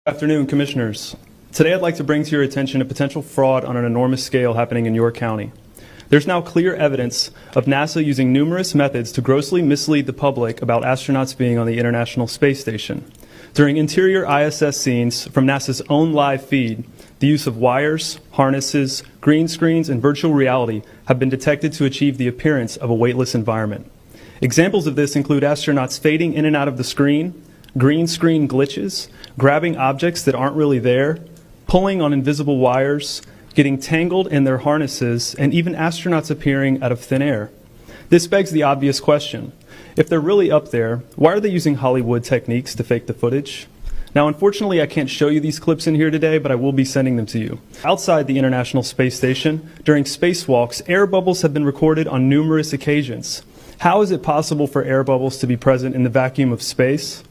Good afternoon, Commissioners. Today I'd like to bring to your attention a potential fraud on an enormous scale happening in your county. There's now clear evidence of NASA using numerous methods to grossly mislead the public about astronauts being on the International Space Station. During interior ISS scenes from NASA's own live feed, the use of wires, harnesses, green screens, and virtual reality have been detected to achieve the appearance of a weightless environment. Examples of this include astronauts fading in and out of the screen, green screen glitches, grabbing objects that aren't really there, pulling on invisible wires, getting tangled in their harnesses, and even astronauts appearing out of thin air. This begs the obvious question. If they're really up there, why are they using Hollywood techniques to fake the footage? Now, unfortunately, I can't show you these clips in here today, but I will be sending them to you. Outside the International Space Station, during spacewalks, air bubbles have been recorded on numerous occasions. How is it possible for air bubbles to be present in the vacuum of space?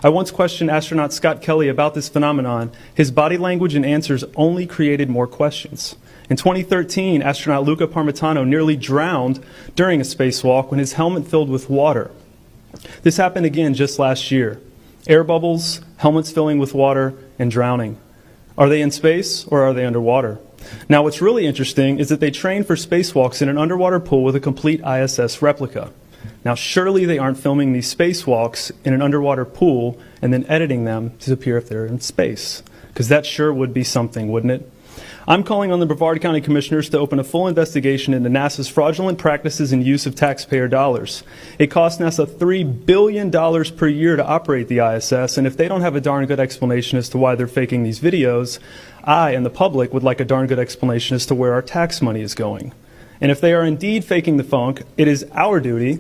I once questioned astronaut Scott Kelly about this phenomenon. His body language and answers only created more questions. In 2013, astronaut Luca Parmitano nearly drowned during a spacewalk when his helmet filled with water. This happened again just last year. Air bubbles, helmets filling with water, and drowning. Are they in space or are they underwater? Now, what's really interesting is that they train for spacewalks in an underwater pool with a complete ISS replica. Now, surely they aren't filming these spacewalks in an underwater pool and then editing them to appear if they're in space, because that sure would be something, wouldn't it? I'm calling on the Brevard County Commissioners to open a full investigation into NASA's fraudulent practices and use of taxpayer dollars. It costs NASA $3 billion per year to operate the ISS, and if they don't have a darn good explanation as to why they're faking these videos, I and the public would like a darn good explanation as to where our tax money is going. And if they are indeed faking the funk, it is our duty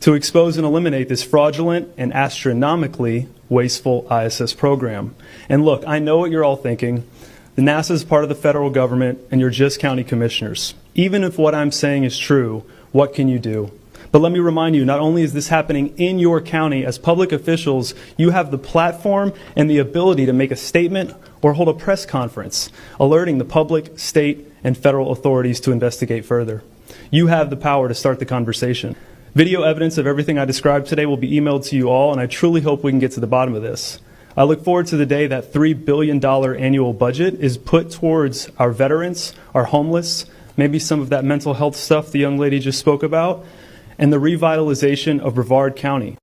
to expose and eliminate this fraudulent and astronomically wasteful ISS program. And look, I know what you're all thinking. The NASA is part of the federal government, and you're just county commissioners. Even if what I'm saying is true, what can you do? But let me remind you, not only is this happening in your county, as public officials, you have the platform and the ability to make a statement or hold a press conference, alerting the public, state, and federal authorities to investigate further. You have the power to start the conversation. Video evidence of everything I described today will be emailed to you all, and I truly hope we can get to the bottom of this. I look forward to the day that $3 billion annual budget is put towards our veterans, our homeless, maybe some of that mental health stuff the young lady just spoke about, and the revitalization of Brevard County.